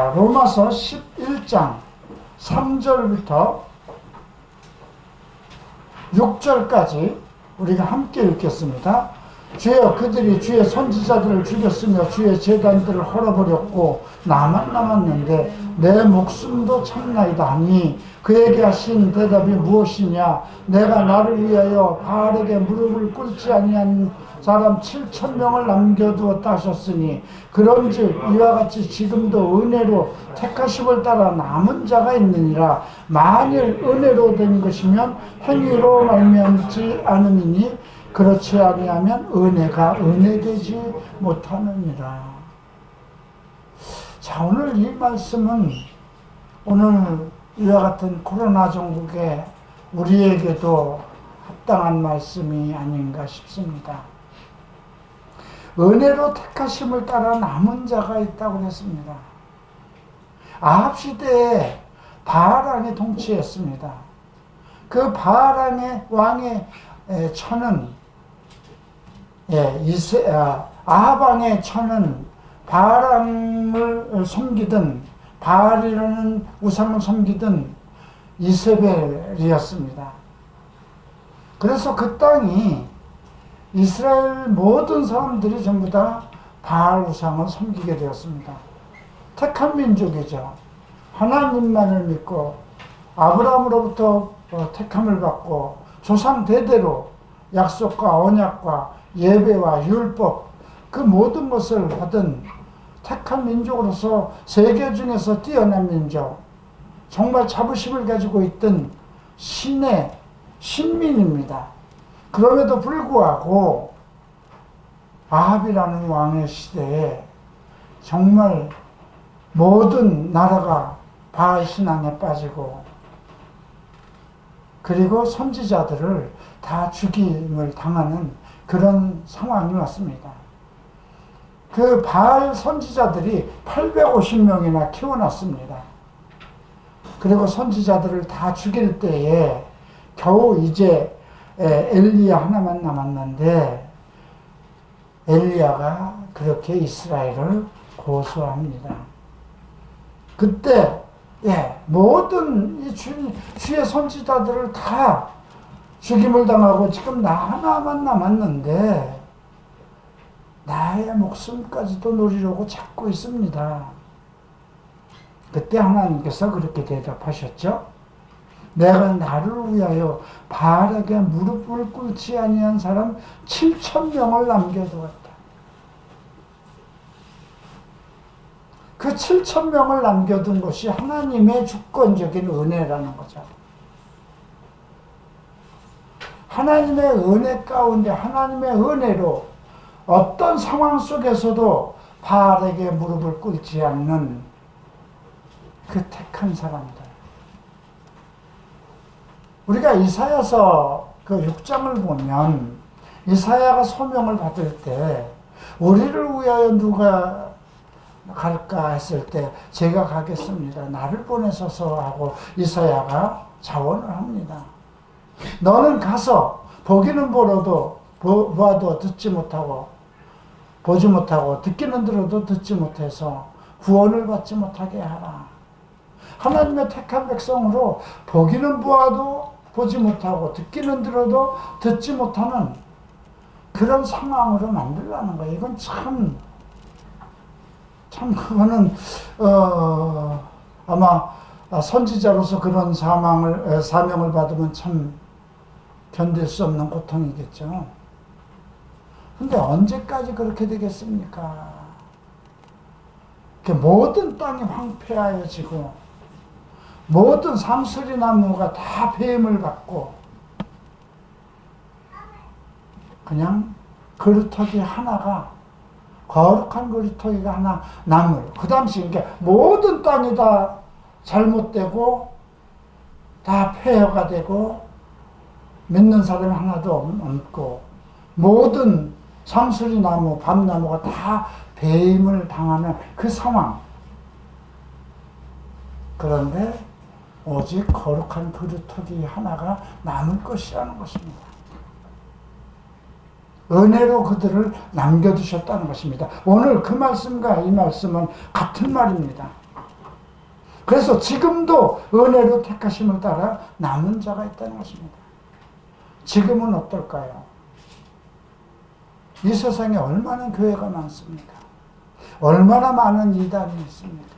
자, 로마서 11장 3절부터 6절까지 우리가 함께 읽겠습니다. 주여, 그들이 주의 선지자들을 죽였으며 주의 제단들을 헐어버렸고 나만 남았는데 내 목숨도 참나이다 하니 그에게 하신 대답이 무엇이냐? 내가 나를 위하여 바알에게 무릎을 꿇지 아니한 사람 7,000명을 남겨두었다 하셨으니 그런즉 이와 같이 지금도 은혜로 택하심을 따라 남은 자가 있느니라. 만일 은혜로 된 것이면 행위로 말미암지 않음이니 그렇지 아니하면 은혜가 은혜되지 못하느니라. 자, 오늘 이 말씀은 오늘 이와 같은 코로나 전국에 우리에게도 합당한 말씀이 아닌가 싶습니다. 은혜로 택하심을 따라 남은 자가 있다고 했습니다. 아합 시대에 바알왕이 통치했습니다. 그 바알왕의 왕의 처는 아합 왕의 처는 바알왕을 섬기던 바알이라는 우상을 섬기던 이세벨이었습니다. 그래서 그 땅이 이스라엘 모든 사람들이 전부 다 바알 우상을 섬기게 되었습니다. 택한 민족이죠. 하나님만을 믿고 아브라함으로부터 택함을 받고 조상 대대로 약속과 언약과 예배와 율법 그 모든 것을 받은 택한 민족으로서 세계 중에서 뛰어난 민족, 정말 자부심을 가지고 있던 신의 신민입니다. 그럼에도 불구하고 아합이라는 왕의 시대에 정말 모든 나라가 바알 신앙에 빠지고 그리고 선지자들을 다 죽임을 당하는 그런 상황이 왔습니다. 그 바알 선지자들이 850명이나 키워놨습니다. 그리고 선지자들을 다 죽일 때에 겨우 이제 엘리야 하나만 남았는데 엘리야가 그렇게 이스라엘을 고소합니다. 그때 모든 이 주의 선지자들을 다 죽임을 당하고 지금 나 하나만 남았는데 나의 목숨까지도 노리려고 찾고 있습니다. 그때 하나님께서 그렇게 대답하셨죠. 내가 나를 위하여 바알에게 무릎을 꿇지 아니한 사람 7,000명을 남겨두었다. 그 7,000명을 남겨둔 것이 하나님의 주권적인 은혜라는 거죠. 하나님의 은혜 가운데 하나님의 은혜로 어떤 상황 속에서도 바알에게 무릎을 꿇지 않는 그 택한 사람들. 우리가 이사야서 그 6장을 보면 이사야가 소명을 받을 때 우리를 위하여 누가 갈까 했을 때 제가 가겠습니다. 나를 보내소서 하고 이사야가 자원을 합니다. 너는 가서 보기는 보아도 듣지 못하고 보지 못하고 듣기는 들어도 듣지 못해서 구원을 받지 못하게 하라. 하나님의 택한 백성으로 보기는 보아도 보지 못하고 듣기는 들어도 듣지 못하는 그런 상황으로 만들라는 거예요. 이건 참 그거는 아마 선지자로서 그런 사명을 받으면 참 견딜 수 없는 고통이겠죠. 근데 언제까지 그렇게 되겠습니까? 모든 땅이 황폐하여지고 모든 상수리 나무가 다 폐임을 받고 그냥 그루터기 하나가 거룩한 그루터기가 하나 나물 그 당시 모든 땅이 다 잘못되고 다 폐허가 되고 믿는 사람이 하나도 없고 모든 상수리 나무 밤나무가 다 배임을 당하는 그 상황. 그런데 오직 거룩한 그루터기 하나가 남을 것이라는 것입니다. 은혜로 그들을 남겨두셨다는 것입니다. 오늘 그 말씀과 이 말씀은 같은 말입니다. 그래서 지금도 은혜로 택하심을 따라 남은 자가 있다는 것입니다. 지금은 어떨까요? 이 세상에 얼마나 교회가 많습니까? 얼마나 많은 이단이 있습니까?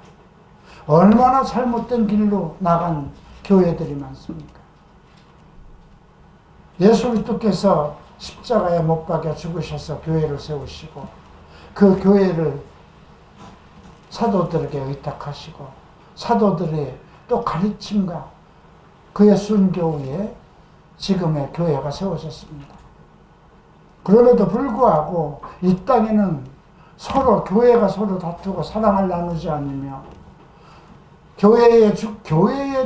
얼마나 잘못된 길로 나간 교회들이 많습니까? 예수 그리스도께서 십자가에 못 박혀 죽으셔서 교회를 세우시고 그 교회를 사도들에게 의탁하시고 사도들의 또 가르침과 그의 순교에 지금의 교회가 세워졌습니다. 그럼에도 불구하고 이 땅에는 서로 교회가 서로 다투고 사랑을 나누지 않으며 교회의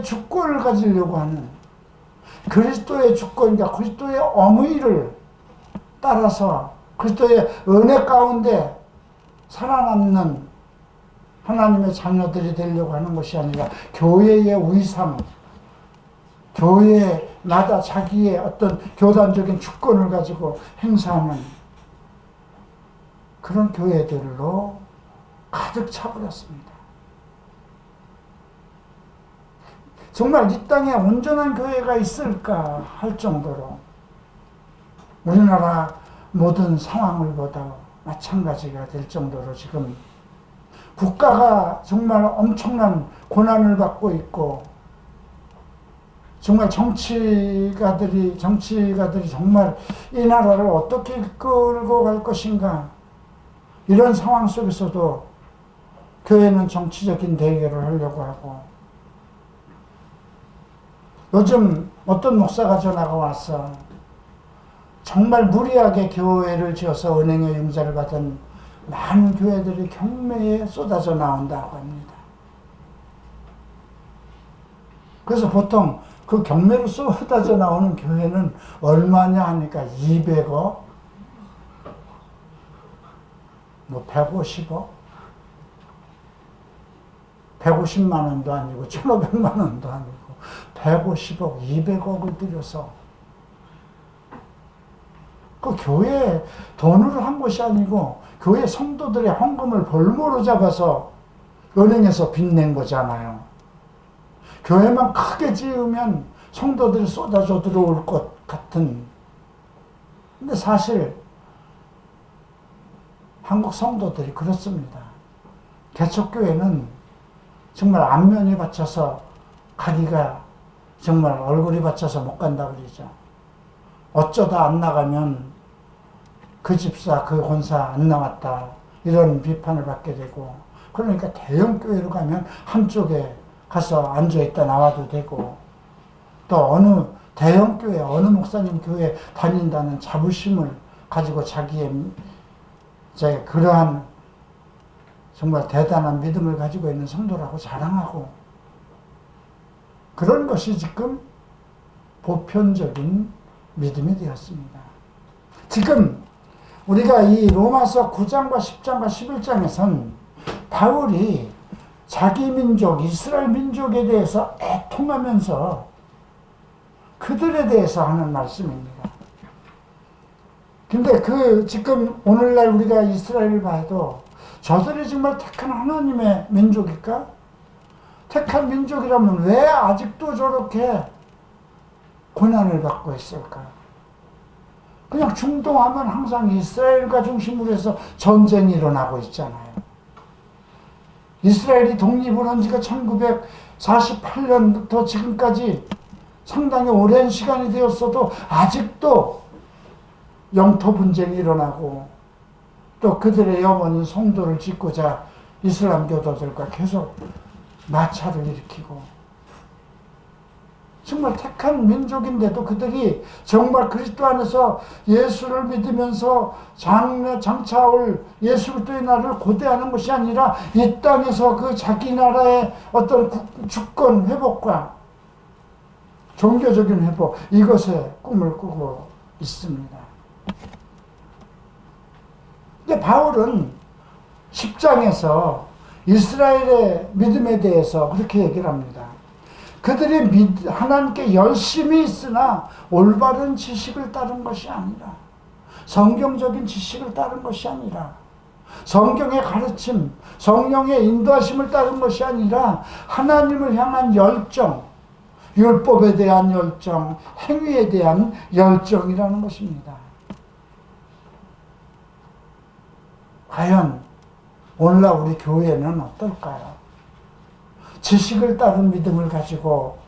주권을 가지려고 하는 그리스도의 주권과 그리스도의 엄의를 따라서 그리스도의 은혜 가운데 살아남는 하나님의 자녀들이 되려고 하는 것이 아니라 교회의 위상, 교회마다 자기의 어떤 교단적인 주권을 가지고 행사하는 그런 교회들로 가득 차버렸습니다. 정말 이 땅에 온전한 교회가 있을까 할 정도로 우리나라 모든 상황을 보다 마찬가지가 될 정도로 지금 국가가 정말 엄청난 고난을 받고 있고 정말 정치가들이 정말 이 나라를 어떻게 끌고 갈 것인가 이런 상황 속에서도 교회는 정치적인 대결을 하려고 하고 요즘 어떤 목사가 전화가 와서 정말 무리하게 교회를 지어서 은행의 융자를 받은 많은 교회들이 경매에 쏟아져 나온다고 합니다. 그래서 보통 그 경매로 쏟아져 나오는 교회는 얼마냐 하니까 200억, 150억, 150만 원도 아니고 1,500만 원도 아니고 150억, 200억을 들여서 그 교회에 돈으로 한 것이 아니고 교회 성도들의 헌금을 볼모로 잡아서 은행에서 빚낸 거잖아요. 교회만 크게 지으면 성도들이 쏟아져 들어올 것 같은. 근데 사실 한국 성도들이 그렇습니다. 개척교회는 정말 안면이 받쳐서 가기가 정말 얼굴이 받쳐서 못 간다 그러죠. 어쩌다 안 나가면 그 집사, 그 권사 안 나왔다. 이런 비판을 받게 되고. 그러니까 대형 교회로 가면 한쪽에 가서 앉아있다 나와도 되고 또 어느 대형 교회, 어느 목사님 교회 다닌다는 자부심을 가지고 자기의 그러한 정말 대단한 믿음을 가지고 있는 성도라고 자랑하고 그런 것이 지금 보편적인 믿음이 되었습니다. 지금 우리가 이 로마서 9장과 10장과 11장에선 바울이 자기 민족, 이스라엘 민족에 대해서 애통하면서 그들에 대해서 하는 말씀입니다. 근데 지금 오늘날 우리가 이스라엘을 봐도 저들이 정말 택한 하나님의 민족일까? 택한 민족이라면 왜 아직도 저렇게 고난을 받고 있을까? 그냥 중동하면 항상 이스라엘과 중심으로 해서 전쟁이 일어나고 있잖아요. 이스라엘이 독립을 한 지가 1948년부터 지금까지 상당히 오랜 시간이 되었어도 아직도 영토 분쟁이 일어나고 또 그들의 영혼인 성도를 짓고자 이슬람 교도들과 계속 마찰을 일으키고 정말 택한 민족인데도 그들이 정말 그리스도 안에서 예수를 믿으면서 장차올 예수 그리스도의 나라를 고대하는 것이 아니라 이 땅에서 그 자기 나라의 어떤 주권 회복과 종교적인 회복 이것에 꿈을 꾸고 있습니다. 근데 바울은 10장에서 이스라엘의 믿음에 대해서 그렇게 얘기를 합니다. 그들이 하나님께 열심히 있으나 올바른 지식을 따른 것이 아니라 성경적인 지식을 따른 것이 아니라 성경의 가르침, 성령의 인도하심을 따른 것이 아니라 하나님을 향한 열정, 율법에 대한 열정, 행위에 대한 열정이라는 것입니다. 과연 오늘날 우리 교회는 어떨까요? 지식을 따른 믿음을 가지고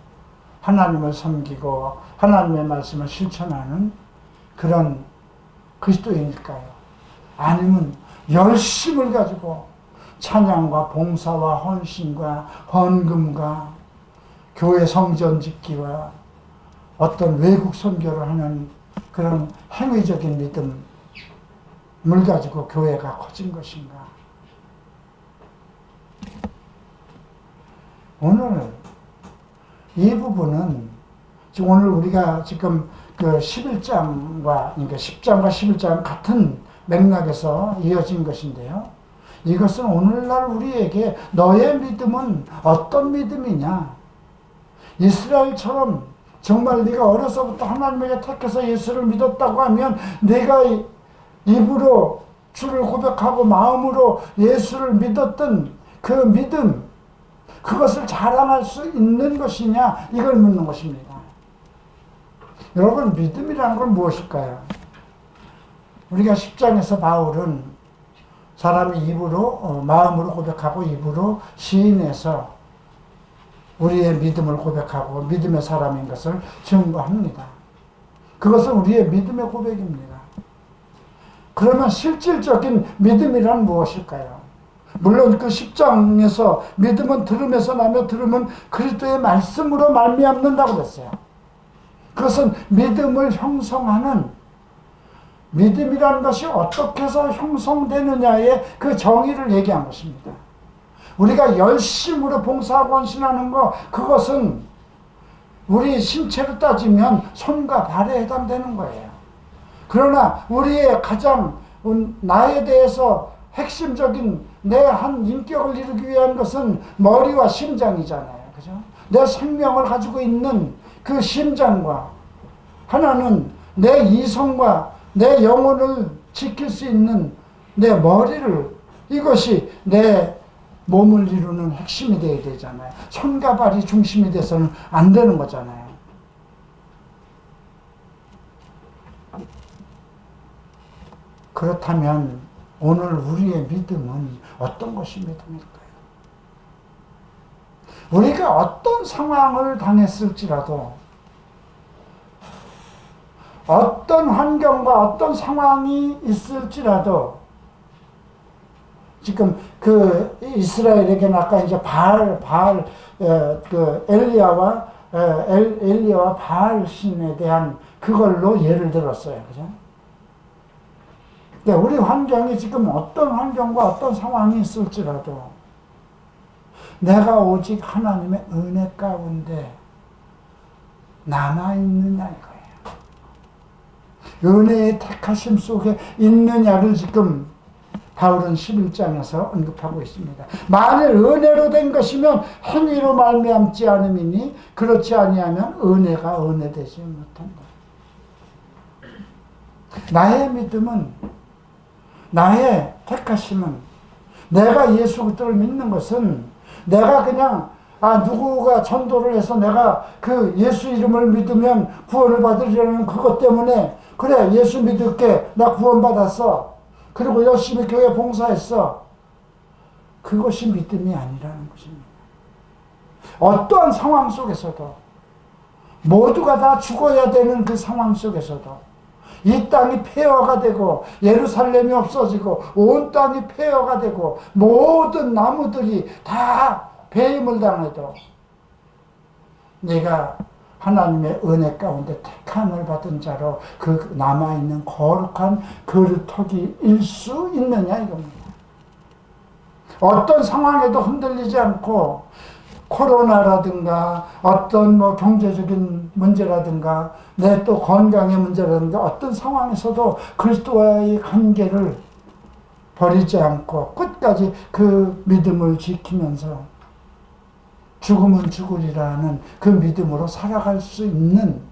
하나님을 섬기고 하나님의 말씀을 실천하는 그런 그리스도인일까요? 아니면 열심을 가지고 찬양과 봉사와 헌신과 헌금과 교회 성전 짓기와 어떤 외국 선교를 하는 그런 행위적인 믿음을 가지고 교회가 커진 것인가? 오늘 이 부분은 오늘 우리가 지금 그 11장과 그러니까 10장과 11장 같은 맥락에서 이어진 것인데요. 이것은 오늘날 우리에게 너의 믿음은 어떤 믿음이냐? 이스라엘처럼 정말 네가 어려서부터 하나님에게 택해서 예수를 믿었다고 하면 네가 입으로 주를 고백하고 마음으로 예수를 믿었던 그 믿음, 그것을 자랑할 수 있는 것이냐, 이걸 묻는 것입니다. 여러분, 믿음이라는 건 무엇일까요? 우리가 10장에서 바울은 사람이 입으로 마음으로 고백하고 입으로 시인해서 우리의 믿음을 고백하고 믿음의 사람인 것을 증거합니다. 그것은 우리의 믿음의 고백입니다. 그러면 실질적인 믿음이란 무엇일까요? 물론 그 10장에서 믿음은 들음에서 나며 들음은 그리스도의 말씀으로 말미암는다고 그랬어요. 그것은 믿음을 형성하는, 믿음이라는 것이 어떻게 해서 형성되느냐의 그 정의를 얘기한 것입니다. 우리가 열심으로 봉사하고 헌신하는 것, 그것은 우리 신체로 따지면 손과 발에 해당되는 거예요. 그러나 우리의 가장 나에 대해서 핵심적인 내 한 인격을 이루기 위한 것은 머리와 심장이잖아요. 그죠? 내 생명을 가지고 있는 그 심장과 하나는 내 이성과 내 영혼을 지킬 수 있는 내 머리를, 이것이 내 몸을 이루는 핵심이 되어야 되잖아요. 손과 발이 중심이 돼서는 안 되는 거잖아요. 그렇다면 오늘 우리의 믿음은 어떤 것이 믿음일까요? 우리가 어떤 상황을 당했을지라도, 어떤 환경과 어떤 상황이 있을지라도, 지금 그 이스라엘에게는 아까 이제 엘리야와 바알 신에 대한 그걸로 예를 들었어요. 그죠? 우리 환경이 지금 어떤 환경과 어떤 상황이 있을지라도 내가 오직 하나님의 은혜 가운데 남아있느냐 이거예요. 은혜의 택하심 속에 있느냐를 지금 바울은 11장에서 언급하고 있습니다. 만일 은혜로 된 것이면 행위로 말미암지 않음이니 그렇지 아니하면 은혜가 은혜되지 못한다. 나의 믿음은, 나의 택하심은, 내가 예수 그리스도를 믿는 것은 내가 그냥 누구가 전도를 해서 내가 그 예수 이름을 믿으면 구원을 받으려는 그것 때문에 그래 예수 믿을게 나 구원받았어 그리고 열심히 교회 봉사했어, 그것이 믿음이 아니라는 것입니다. 어떠한 상황 속에서도, 모두가 다 죽어야 되는 그 상황 속에서도, 이 땅이 폐허가 되고 예루살렘이 없어지고 온 땅이 폐허가 되고 모든 나무들이 다 배임을 당해도 내가 하나님의 은혜 가운데 택함을 받은 자로 그 남아있는 거룩한 그루터기일 수 있느냐 이겁니다. 어떤 상황에도 흔들리지 않고 코로나라든가 어떤 경제적인 문제라든가 내 또 건강의 문제라든가 어떤 상황에서도 그리스도와의 관계를 버리지 않고 끝까지 그 믿음을 지키면서 죽으면 죽으리라는 그 믿음으로 살아갈 수 있는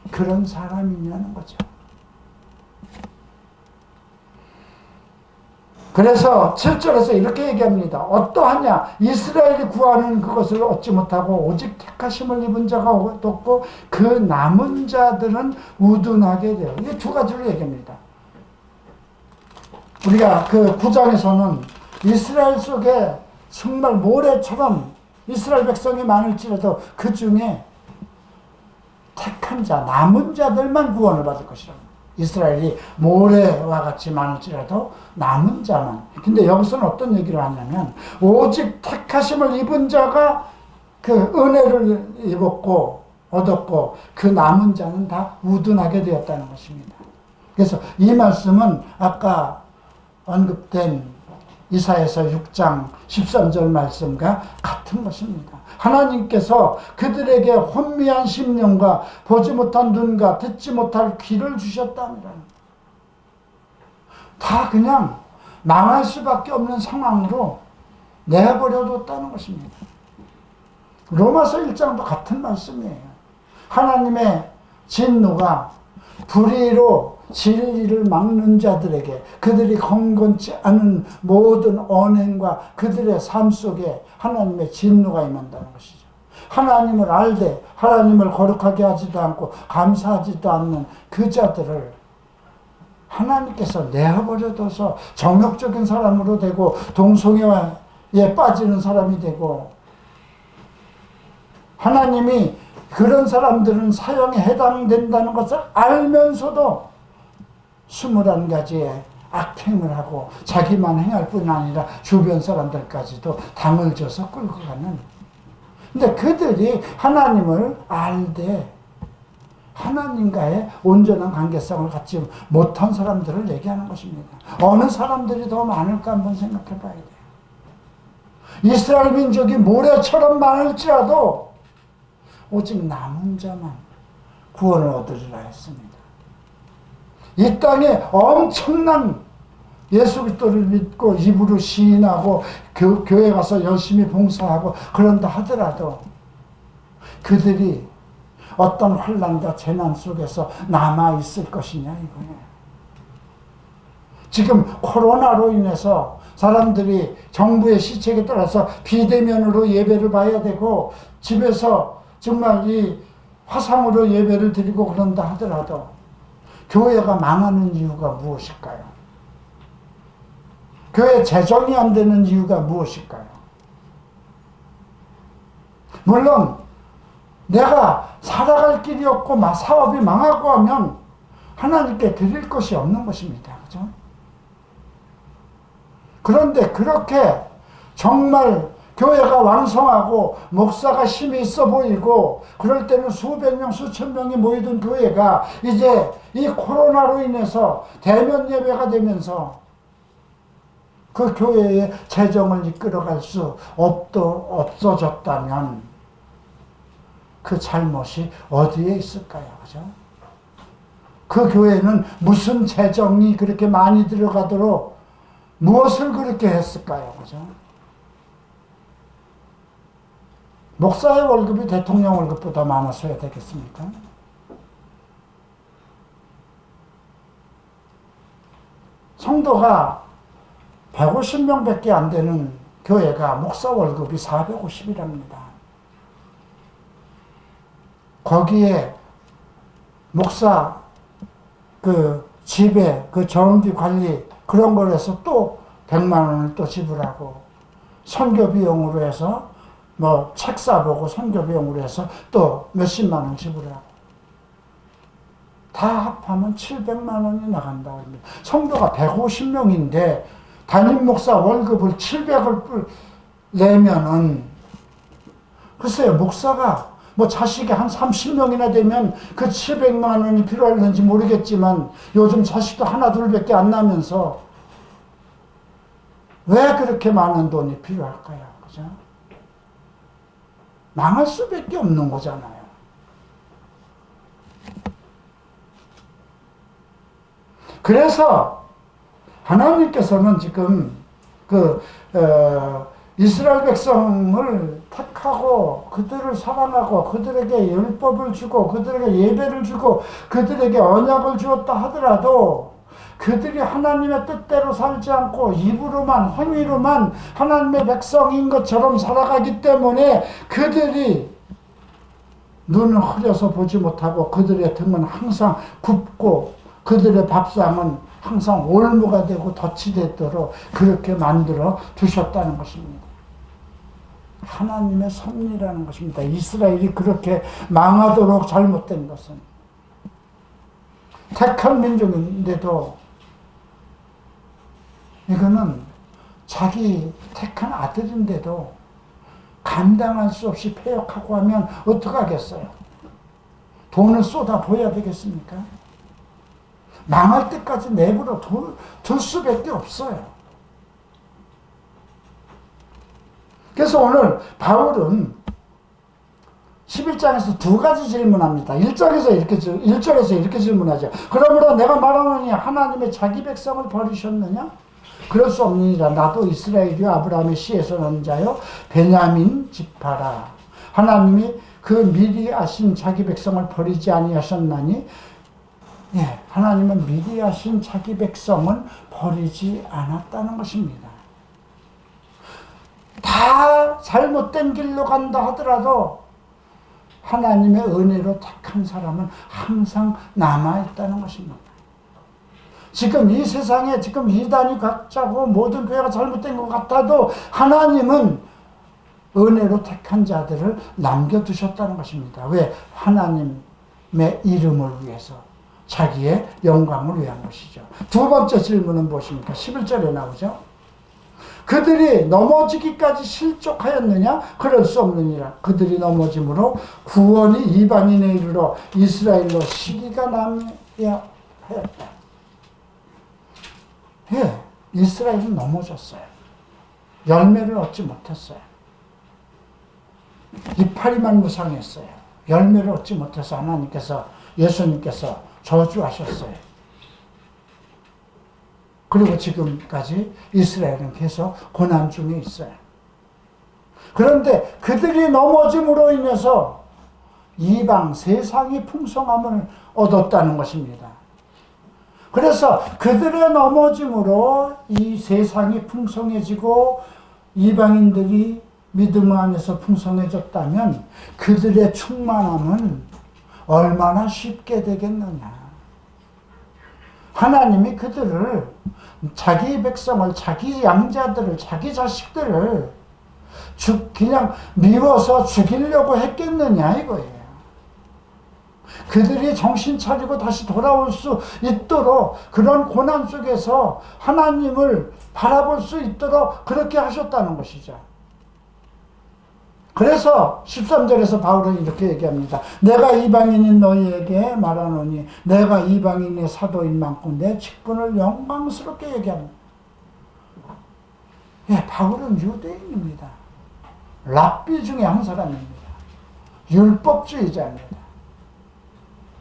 그런 사람이냐는 거죠. 그래서 7절에서 이렇게 얘기합니다. 어떠하냐? 이스라엘이 구하는 그것을 얻지 못하고 오직 택하심을 입은 자가 얻었고 그 남은 자들은 우둔하게 돼요. 이게 두 가지로 얘기합니다. 우리가 그 9장에서는 이스라엘 속에 정말 모래처럼 이스라엘 백성이 많을지라도 그 중에 택한 자, 남은 자들만 구원을 받을 것이라고. 이스라엘이 모래와 같이 많을지라도 남은 자만. 근데 여기서는 어떤 얘기를 하냐면 오직 택하심을 입은 자가 그 은혜를 입었고 얻었고 그 남은 자는 다 우둔하게 되었다는 것입니다. 그래서 이 말씀은 아까 언급된 이사야서 6장 13절 말씀과 같은 것입니다. 하나님께서 그들에게 혼미한 심령과 보지 못한 눈과 듣지 못할 귀를 주셨답니다. 다 그냥 망할 수밖에 없는 상황으로 내버려뒀다는 것입니다. 로마서 1장도 같은 말씀이에요. 하나님의 진노가 불의로 진리를 막는 자들에게 그들이 경건치 않은 모든 언행과 그들의 삶 속에 하나님의 진노가 임한다는 것이죠. 하나님을 알되 하나님을 거룩하게 하지도 않고 감사하지도 않는 그 자들을 하나님께서 내버려둬서 정욕적인 사람으로 되고 동성애에 빠지는 사람이 되고 하나님이 그런 사람들은 사형에 해당된다는 것을 알면서도 21가지의 악행을 하고 자기만 행할 뿐 아니라 주변 사람들까지도 당을 줘서 끌고 가는. 근데 그들이 하나님을 알되 하나님과의 온전한 관계성을 갖지 못한 사람들을 얘기하는 것입니다. 어느 사람들이 더 많을까 한번 생각해 봐야 돼요. 이스라엘 민족이 모래처럼 많을지라도 오직 남은 자만 구원을 얻으리라 했습니다. 이 땅에 엄청난 예수 그리스도를 믿고 입으로 시인하고 교회 가서 열심히 봉사하고 그런다 하더라도 그들이 어떤 환난과 재난 속에서 남아있을 것이냐 이거예요. 지금 코로나로 인해서 사람들이 정부의 시책에 따라서 비대면으로 예배를 봐야 되고 집에서 정말 이 화상으로 예배를 드리고 그런다 하더라도 교회가 망하는 이유가 무엇일까요? 교회 재정이 안 되는 이유가 무엇일까요? 물론 내가 살아갈 길이 없고 사업이 망하고 하면 하나님께 드릴 것이 없는 것입니다. 그죠? 그런데 그렇게 정말 교회가 왕성하고 목사가 힘이 있어 보이고 그럴 때는 수백 명 수천 명이 모이던 교회가 이제 이 코로나로 인해서 대면 예배가 되면서 그 교회의 재정을 이끌어갈 수 없어졌다면 그 잘못이 어디에 있을까요? 그죠? 그 교회는 무슨 재정이 그렇게 많이 들어가도록 무엇을 그렇게 했을까요? 그죠? 목사의 월급이 대통령 월급보다 많았어야 되겠습니까? 성도가 150명밖에 안 되는 교회가 목사 월급이 450이랍니다. 거기에 목사 그 집에 그 전기 관리 그런 걸 해서 또 100만 원을 또 지불하고 선교 비용으로 해서 뭐 책 사보고 선교 비용으로 해서 또 몇십만 원 지불하고 다 합하면 700만 원이 나간다고 합니다. 성도가 150명인데 담임 목사 월급을 700을 내면은 글쎄요, 목사가 뭐 자식이 한 30명이나 되면 그 700만 원이 필요할는지 모르겠지만 요즘 자식도 하나 둘밖에 안 나면서 왜 그렇게 많은 돈이 필요할까요? 그죠? 망할 수밖에 없는 거잖아요. 그래서 하나님께서는 지금 이스라엘 백성을 택하고 그들을 사랑하고 그들에게 율법을 주고 그들에게 예배를 주고 그들에게 언약을 주었다 하더라도 그들이 하나님의 뜻대로 살지 않고 입으로만 행위로만 하나님의 백성인 것처럼 살아가기 때문에 그들이 눈을 흐려서 보지 못하고 그들의 등은 항상 굽고 그들의 밥상은 항상 올무가 되고 덫이 되도록 그렇게 만들어 두셨다는 것입니다. 하나님의 섭리라는 것입니다. 이스라엘이 그렇게 망하도록 잘못된 것은 택한 민족인데도 이거는 자기 택한 아들인데도 감당할 수 없이 폐역하고 하면 어떡하겠어요? 돈을 쏟아부어야 되겠습니까? 망할 때까지 내버려 둘 수밖에 없어요. 그래서 오늘 바울은 11장에서 두 가지 질문합니다. 1절에서 이렇게 질문하죠. 그러므로 내가 말하노니 하나님의 자기 백성을 버리셨느냐? 그럴 수 없느니라. 나도 이스라엘이요 아브라함의 씨에서 난 자요 베냐민 지파라. 하나님이 그 미리 아신 자기 백성을 버리지 아니하셨나니 예, 하나님은 미리 아신 자기 백성은 버리지 않았다는 것입니다. 다 잘못된 길로 간다 하더라도 하나님의 은혜로 택한 사람은 항상 남아있다는 것입니다. 지금 이 세상에 지금 이단이 각자고 모든 교회가 잘못된 것 같아도 하나님은 은혜로 택한 자들을 남겨두셨다는 것입니다. 왜? 하나님의 이름을 위해서 자기의 영광을 위한 것이죠. 두 번째 질문은 무엇입니까? 11절에 나오죠. 그들이 넘어지기까지 실족하였느냐? 그럴 수 없느니라. 그들이 넘어짐으로 구원이 이방인에 이르러 이스라엘로 시기가 남아야 하였다. 예, 이스라엘은 넘어졌어요. 열매를 얻지 못했어요. 이파리만 무상했어요. 열매를 얻지 못해서 하나님께서, 예수님께서 저주하셨어요. 그리고 지금까지 이스라엘은 계속 고난 중에 있어요. 그런데 그들이 넘어짐으로 인해서 이방 세상이 풍성함을 얻었다는 것입니다. 그래서 그들의 넘어짐으로 이 세상이 풍성해지고 이방인들이 믿음 안에서 풍성해졌다면 그들의 충만함은 얼마나 쉽게 되겠느냐. 하나님이 그들을, 자기 백성을, 자기 양자들을, 자기 자식들을 그냥 미워서 죽이려고 했겠느냐 이거예요. 그들이 정신 차리고 다시 돌아올 수 있도록 그런 고난 속에서 하나님을 바라볼 수 있도록 그렇게 하셨다는 것이죠. 그래서 13절에서 바울은 이렇게 얘기합니다. 내가 이방인인 너희에게 말하노니 내가 이방인의 사도인 만큼 내 직분을 영광스럽게 얘기합니다. 예, 바울은 유대인입니다. 랍비 중에 한 사람입니다. 율법주의자입니다.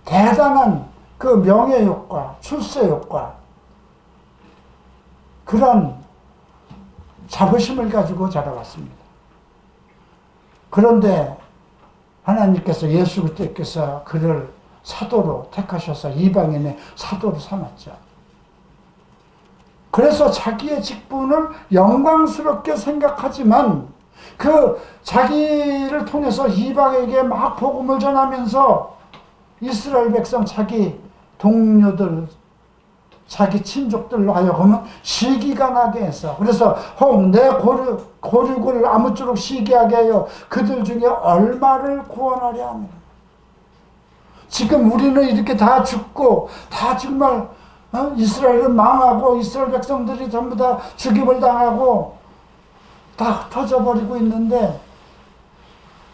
대단한 그 명예욕과 출세욕과 그런 자부심을 가지고 자라왔습니다. 그런데 하나님께서, 예수 그리스도께서 그를 사도로 택하셔서 이방인의 사도로 삼았죠. 그래서 자기의 직분을 영광스럽게 생각하지만 그 자기를 통해서 이방에게 막 복음을 전하면서 이스라엘 백성, 자기 동료들, 자기 친족들로 하여금은 시기가 나게 해서, 그래서 내 고륙을 아무쪼록 시기하게 하여 그들 중에 얼마를 구원하려 합니다. 지금 우리는 이렇게 다 죽고 다 정말 이스라엘은 망하고 이스라엘 백성들이 전부 다 죽임을 당하고 다 흩어져 버리고 있는데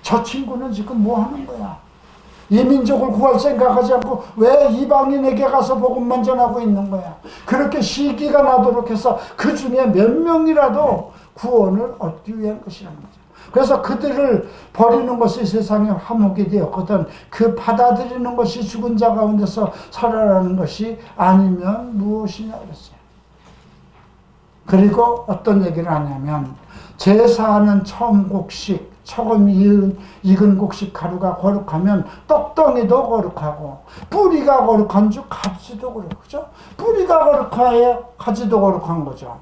저 친구는 지금 뭐 하는 거야? 이 민족을 구할 생각하지 않고 왜 이방인에게 가서 복음만 전하고 있는 거야? 그렇게 시기가 나도록 해서 그 중에 몇 명이라도 구원을 얻기 위한 것이라는 거죠. 그래서 그들을 버리는 것이 세상의 화목이 되었거든 그 받아들이는 것이 죽은 자 가운데서 살아나는 것이 아니면 무엇이냐 그랬어요. 그리고 어떤 얘기를 하냐면 제사하는 처음 곡식 처음 익은 곡식 가루가 거룩하면 떡덩이도 거룩하고, 뿌리가 거룩한 줄 가지도 거룩하죠. 그죠? 뿌리가 거룩해야 가지도 거룩한 거죠.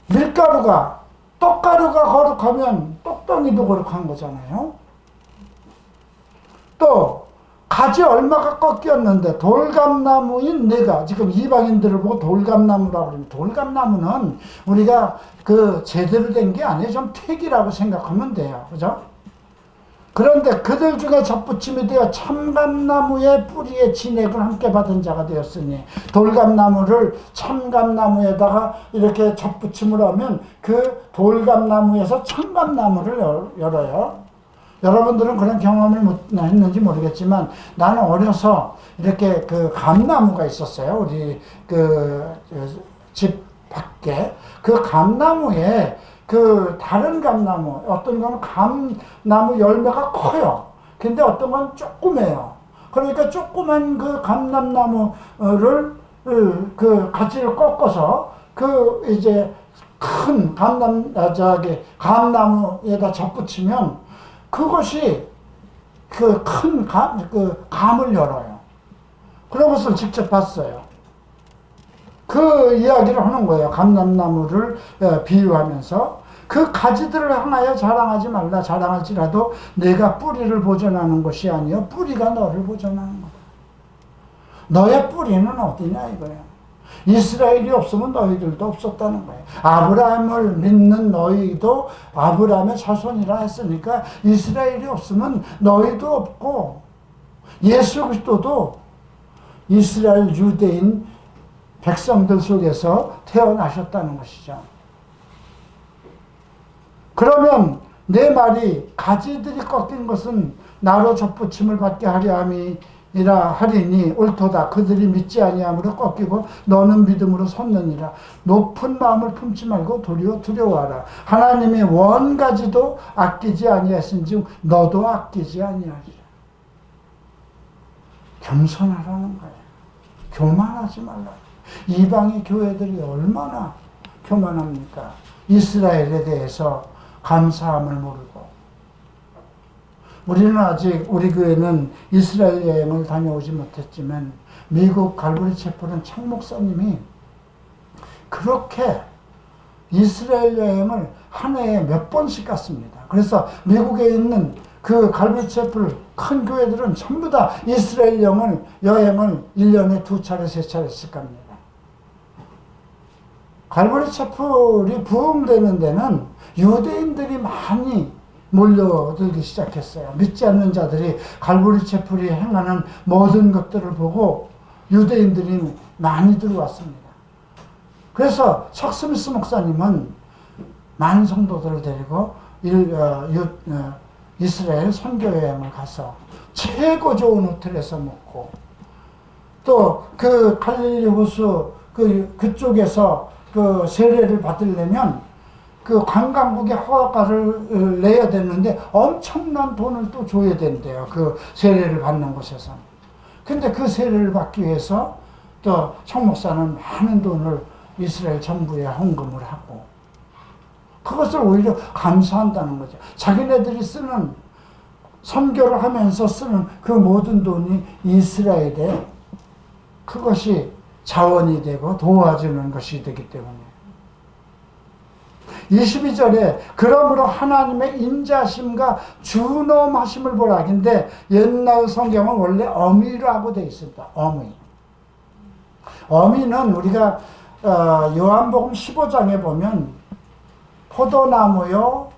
밀가루가, 떡가루가 거룩하면 떡덩이도 거룩한 거잖아요. 또 가지 얼마가 꺾였는데 돌감나무인 내가, 지금 이방인들을 보고 돌감나무라고 그러면, 돌감나무는 우리가 그 제대로 된 게 아니에요. 좀 택이라고 생각하면 돼요. 그죠? 그런데 그들 중에 접붙임이 되어 참감나무의 뿌리에 진액을 함께 받은 자가 되었으니, 돌감나무를 참감나무에다가 이렇게 접붙임을 하면 그 돌감나무에서 참감나무를 열어요. 여러분들은 그런 경험을 했는지 모르겠지만, 나는 어려서 이렇게 그 감나무가 있었어요. 우리 그 집 밖에. 그 감나무에 그 다른 감나무, 어떤 거는 감나무 열매가 커요. 근데 어떤 건 조그매요. 그러니까 조그만 그 감람나무를 그 가지를 꺾어서 그 이제 큰 감나무에다 접붙이면 그것이 그 큰 감을 열어요. 그런 것을 직접 봤어요. 그 이야기를 하는 거예요. 감람나무를 비유하면서 그 가지들을 향하여 자랑하지 말라. 자랑할지라도 내가 뿌리를 보존하는 것이 아니요 뿌리가 너를 보존하는 거다. 너의 뿌리는 어디냐 이거예요. 이스라엘이 없으면 너희들도 없었다는 거예요. 아브라함을 믿는 너희도 아브라함의 자손이라 했으니까 이스라엘이 없으면 너희도 없고, 예수 그리스도도 이스라엘 유대인 백성들 속에서 태어나셨다는 것이죠. 그러면 내 말이 가지들이 꺾인 것은 나로 접붙임을 받게 하려 함이라 하리니 옳도다. 그들이 믿지 아니함으로 꺾이고 너는 믿음으로 섰느니라. 높은 마음을 품지 말고 도리어 두려워하라. 하나님이 원가지도 아끼지 아니하신즉 너도 아끼지 아니하리라. 겸손하라는 거예요. 교만하지 말라. 이방의 교회들이 얼마나 교만합니까? 이스라엘에 대해서 감사함을 모르고. 우리는 아직, 우리 교회는 이스라엘 여행을 다녀오지 못했지만 미국 갈보리 채플은 청 목사님이 그렇게 이스라엘 여행을 한 해에 몇 번씩 갔습니다. 그래서 미국에 있는 그 갈보리 채플 큰 교회들은 전부 다 이스라엘 여행을 1년에 2차례, 3차례씩 갑니다. 갈보리 채플이 부흥되는 데는 유대인들이 많이 몰려들기 시작했어요. 믿지 않는 자들이 갈보리 채플이 행하는 모든 것들을 보고 유대인들이 많이 들어왔습니다. 그래서 척 스미스 목사님은 많은 성도들을 데리고 이스라엘 선교여행을 가서 최고 좋은 호텔에서 묵고, 또 그 갈릴리 호수 그쪽에서 그 세례를 받으려면 그 관광국에 허가를 내야 되는데 엄청난 돈을 또 줘야 된대요. 그 세례를 받는 곳에서. 근데 그 세례를 받기 위해서 또 청 목사는 많은 돈을 이스라엘 정부에 헌금을 하고, 그것을 오히려 감사한다는 거죠. 자기네들이 쓰는, 선교를 하면서 쓰는 그 모든 돈이 이스라엘에 그것이 자원이 되고 도와주는 것이 되기 때문에. 22절에 그러므로 하나님의 인자심과 준엄하심을 보라. 근데 옛날 성경은 원래 어미라고 되어 있습니다. 어미. 어미는 우리가 요한복음 15장에 보면 포도나무요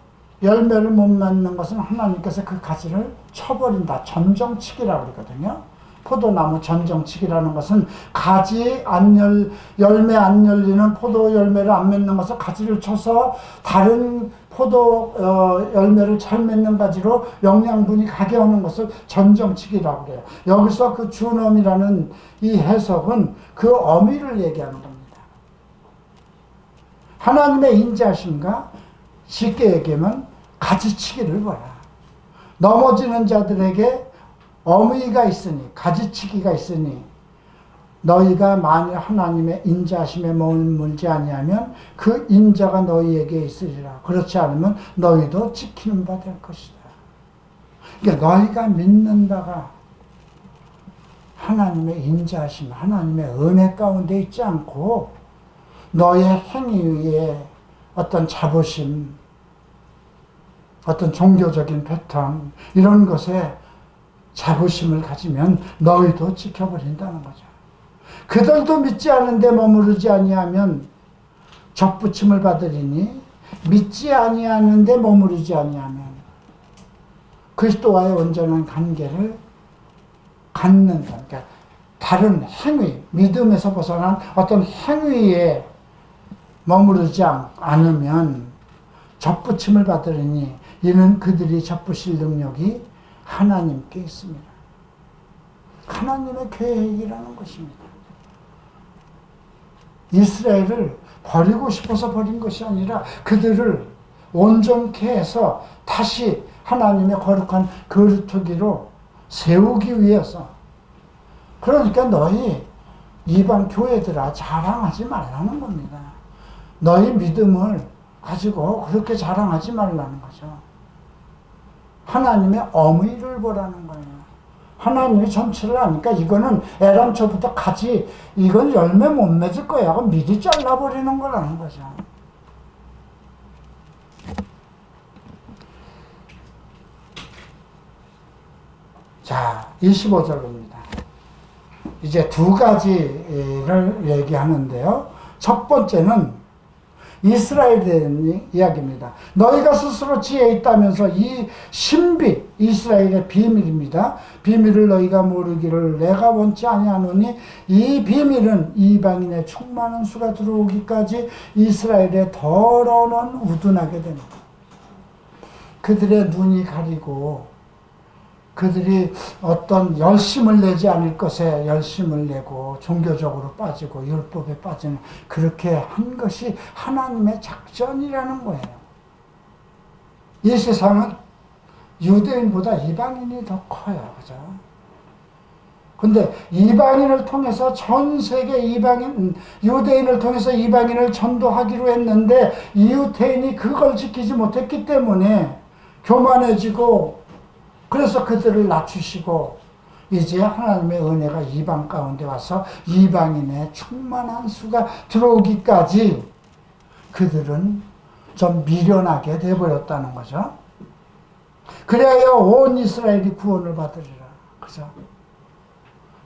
열매를 못 맺는 것은 하나님께서 그 가지를 쳐버린다. 전정치기라고 그러거든요. 포도나무 전정치기라는 것은 가지 열매 안 열리는 포도 열매를 안 맺는 것을 가지를 쳐서 다른 포도 열매를 잘 맺는 가지로 영양분이 가게 하는 것을 전정치기라고 그래요. 여기서 그 준엄이라는 이 해석은 그 어미를 얘기하는 겁니다. 하나님의 인자심과 쉽게 얘기하면 가지치기를 봐라. 넘어지는 자들에게 어미가 있으니, 가지치기가 있으니 너희가 만일 하나님의 인자하심에 머물지 아니하면 그 인자가 너희에게 있으리라. 그렇지 않으면 너희도 지키는 바 될 것이다. 그러니까 너희가 믿는 바가 하나님의 인자하심, 하나님의 은혜 가운데 있지 않고 너의 행위에 어떤 자부심, 어떤 종교적인 패턴 이런 것에 자부심을 가지면 너희도 지켜버린다는 거죠. 그들도 믿지 않은데 머무르지 아니하면 적부침을 받으리니 믿지 아니하는데 머무르지 아니하면 그리스도와의 온전한 관계를 갖는 것. 그러니까 다른 행위, 믿음에서 벗어난 어떤 행위에 머무르지 않으면 접붙임을 받으리니 이는 그들이 접붙일 능력이 하나님께 있습니다. 하나님의 계획이라는 것입니다. 이스라엘을 버리고 싶어서 버린 것이 아니라 그들을 온전케 해서 다시 하나님의 거룩한 거루터기로 세우기 위해서. 그러니까 너희 이방 교회들아 자랑하지 말라는 겁니다. 너희 믿음을 가지고 그렇게 자랑하지 말라는 거죠. 하나님의 어미를 보라는 거예요. 하나님이 전체를 아니까 이거는 애당초부터 가지, 이건 열매 못 맺을 거야 하고 미리 잘라버리는 거라는 거죠. 자, 25절입니다. 이제 두 가지를 얘기하는데요. 첫 번째는 이스라엘에 대한 이야기입니다. 너희가 스스로 지혜 있다면서 이 신비, 이스라엘의 비밀입니다. 비밀을 너희가 모르기를 내가 원치 아니하노니 이 비밀은 이방인의 충만한 수가 들어오기까지 이스라엘의 더러는 우둔하게 됩니다. 그들의 눈이 가리고 그들이 어떤 열심을 내지 않을 것에 열심을 내고 종교적으로 빠지고 율법에 빠지는 그렇게 한 것이 하나님의 작전이라는 거예요. 이 세상은 유대인보다 이방인이 더 커요. 그죠? 근데 이방인을 통해서 전 세계 유대인을 통해서 이방인을 전도하기로 했는데 유대인이 그걸 지키지 못했기 때문에 교만해지고 그래서 그들을 낮추시고 이제 하나님의 은혜가 이방 가운데 와서 이방인의 충만한 수가 들어오기까지 그들은 좀 미련하게 되어버렸다는 거죠. 그래야 온 이스라엘이 구원을 받으리라. 그죠?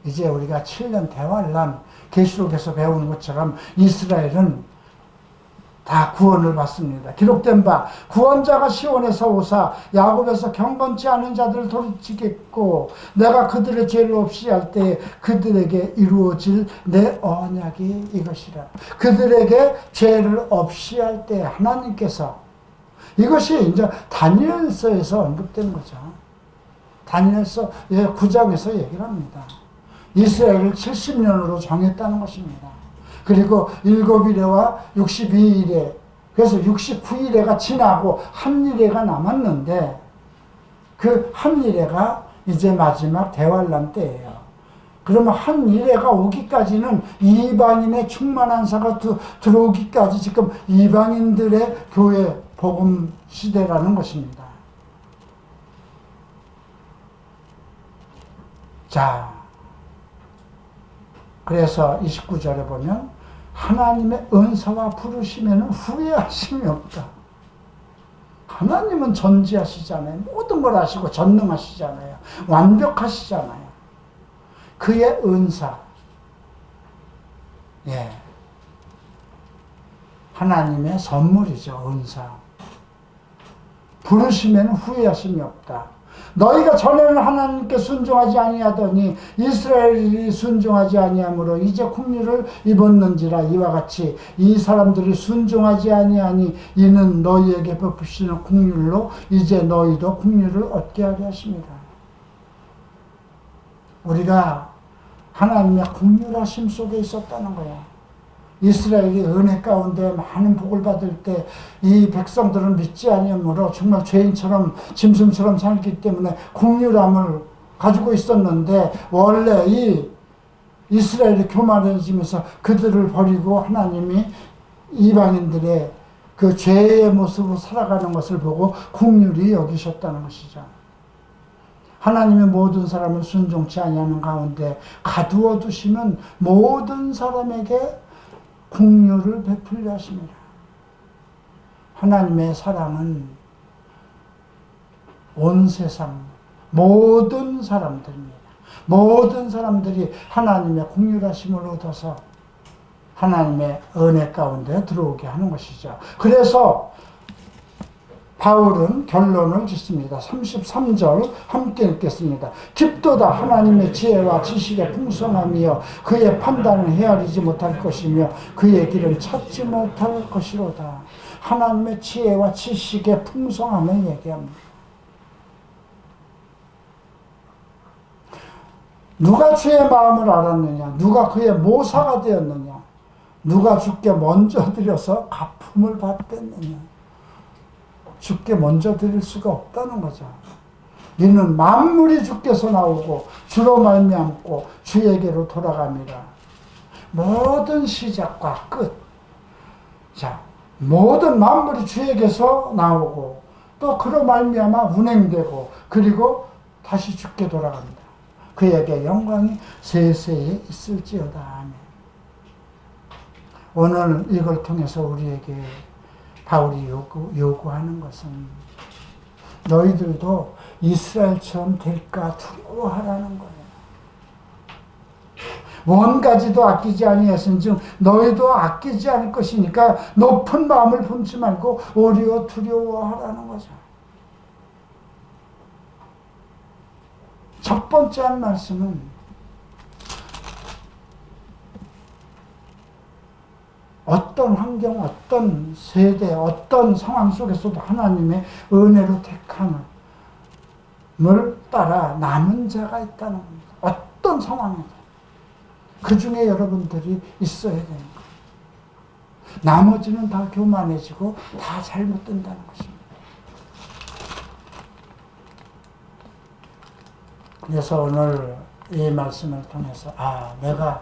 이제 우리가 7년 대환란 계시록에서 배우는 것처럼 이스라엘은 다 구원을 받습니다. 기록된 바 구원자가 시온에서 오사 야곱에서 경건치 않은 자들을 돌이키겠고 내가 그들의 죄를 없이 할 때 그들에게 이루어질 내 언약이 이것이라. 그들에게 죄를 없이 할 때 하나님께서 이것이 이제 다니엘서에서 언급된 거죠. 다니엘서 9장에서 얘기를 합니다. 이스라엘을 70년으로 정했다는 것입니다. 그리고 7일에와 62일에, 그래서 69일에가 지나고 한일에가 남았는데 그 한일에가 이제 마지막 대환란 때예요. 그러면 한일에가 오기까지는 이방인의 충만한 사가 들어오기까지 지금 이방인들의 교회 복음 시대라는 것입니다. 자, 그래서 29절에 보면 하나님의 은사와 부르심에는 후회하심이 없다. 하나님은 전지하시잖아요. 모든 걸 아시고 전능하시잖아요. 완벽하시잖아요. 그의 은사, 하나님의 선물이죠. 은사. 부르심에는 후회하심이 없다. 너희가 전에는 하나님께 순종하지 아니하더니 이스라엘이 순종하지 아니하므로 이제 국류를 입었는지라. 이와 같이 이 사람들이 순종하지 아니하니 이는 너희에게 베푸시는 국류로 이제 너희도 국류를 얻게 하려 하십니다. 우리가 하나님의 국률하심 속에 있었다는 거예요. 이스라엘이 은혜 가운데 많은 복을 받을 때 이 백성들은 믿지 아니하므로 정말 죄인처럼 짐승처럼 살기 때문에 국률함을 가지고 있었는데 원래 이 이스라엘이 교만해지면서 그들을 버리고 하나님이 이방인들의 그 죄의 모습으로 살아가는 것을 보고 긍휼히 여기셨다는 것이죠. 하나님의 모든 사람을 순종치 아니하는 가운데 가두어 두시는 모든 사람에게 긍휼을 베풀려 하십니다. 하나님의 사랑은 온 세상 모든 사람들입니다. 모든 사람들이 하나님의 긍휼하심을 얻어서 하나님의 은혜 가운데 들어오게 하는 것이죠. 그래서 바울은 결론을 짓습니다. 33절 함께 읽겠습니다. 깊도다 하나님의 지혜와 지식의 풍성함이여 그의 판단은 헤아리지 못할 것이며 그의 길은 찾지 못할 것이로다. 하나님의 지혜와 지식의 풍성함을 얘기합니다. 누가 주의 마음을 알았느냐? 누가 그의 모사가 되었느냐? 누가 주께 먼저 드려서 갚음을 받겠느냐? 주께 먼저 드릴 수가 없다는 거죠. 이는 만물이 주께서 나오고 주로 말미암고 주에게로 돌아갑니다. 모든 시작과 끝. 자, 모든 만물이 주에게서 나오고 또 그로 말미암아 운행되고 그리고 다시 주께 돌아갑니다. 그에게 영광이 세세에 있을지어다. 아멘. 오늘 이걸 통해서 우리에게 바울이 요구하는 것은 너희들도 이스라엘처럼 될까 두려워하라는 거예요. 원가지도 아끼지 아니하신즉 너희도 아끼지 않을 것이니까 높은 마음을 품지 말고 오히려 두려워하라는 거죠. 첫 번째 한 말씀은 어떤 환경, 어떤 세대, 어떤 상황 속에서도 하나님의 은혜로 택함을 따라 남은 자가 있다는 겁니다. 어떤 상황에도. 그 중에 여러분들이 있어야 되는 거예요. 나머지는 다 교만해지고 다 잘못된다는 것입니다. 그래서 오늘 이 말씀을 통해서 내가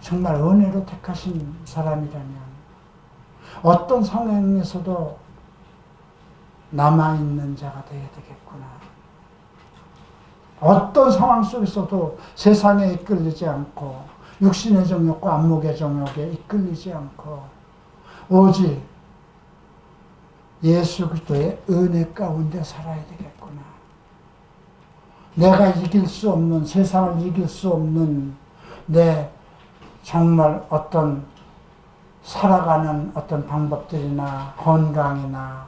정말 은혜로 택하신 사람이라면 어떤 상황에서도 남아있는 자가 되어야 되겠구나. 어떤 상황 속에서도 세상에 이끌리지 않고 육신의 정욕과 안목의 정욕에 이끌리지 않고 오직 예수 그리스도의 은혜 가운데 살아야 되겠구나. 내가 이길 수 없는, 세상을 이길 수 없는 내 정말 어떤 살아가는 어떤 방법들이나 건강이나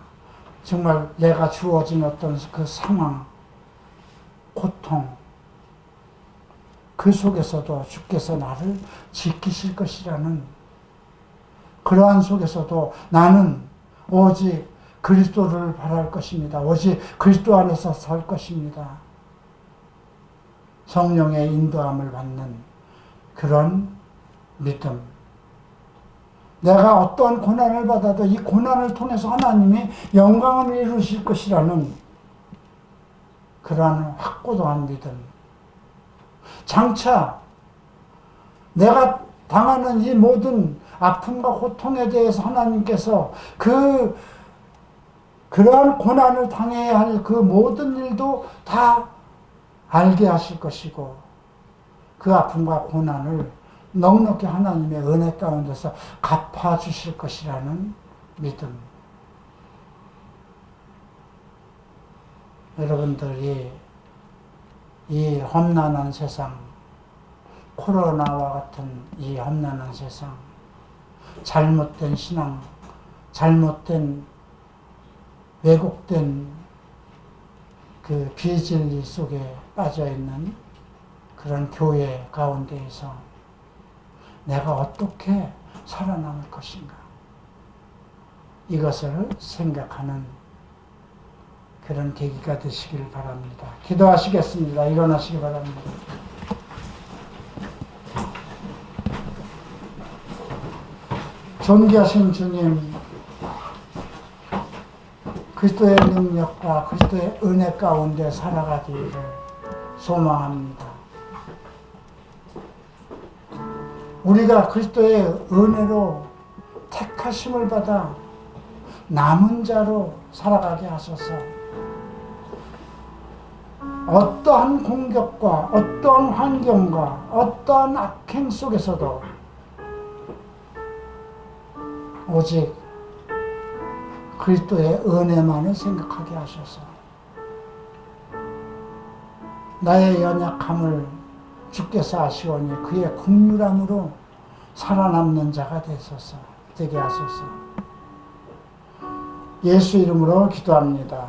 정말 내가 주어진 어떤 그 상황, 고통, 그 속에서도 주께서 나를 지키실 것이라는 그러한 속에서도 나는 오직 그리스도를 바랄 것입니다. 오직 그리스도 안에서 살 것입니다. 성령의 인도함을 받는 그런 믿음. 내가 어떠한 고난을 받아도 이 고난을 통해서 하나님이 영광을 이루실 것이라는 그러한 확고한 믿음. 장차 내가 당하는 이 모든 아픔과 고통에 대해서 하나님께서 그러한 고난을 당해야 할 그 모든 일도 다 알게 하실 것이고 그 아픔과 고난을 넉넉히 하나님의 은혜 가운데서 갚아주실 것이라는 믿음. 여러분들이 이 험난한 세상, 코로나와 같은 이 험난한 세상, 잘못된 신앙, 잘못된 왜곡된 그 비진리 속에 빠져있는 그런 교회 가운데에서 내가 어떻게 살아남을 것인가, 이것을 생각하는 그런 계기가 되시길 바랍니다. 기도하시겠습니다. 일어나시기 바랍니다. 존귀하신 주님, 그리스도의 능력과 그리스도의 은혜 가운데 살아가기를 소망합니다. 우리가 그리스도의 은혜로 택하심을 받아 남은 자로 살아가게 하소서. 어떠한 공격과 어떠한 환경과 어떠한 악행 속에서도 오직 그리스도의 은혜만을 생각하게 하소서. 나의 연약함을 주께서 아시오니 그의 긍휼함으로 살아남는 자가 되게 하소서. 예수 이름으로 기도합니다.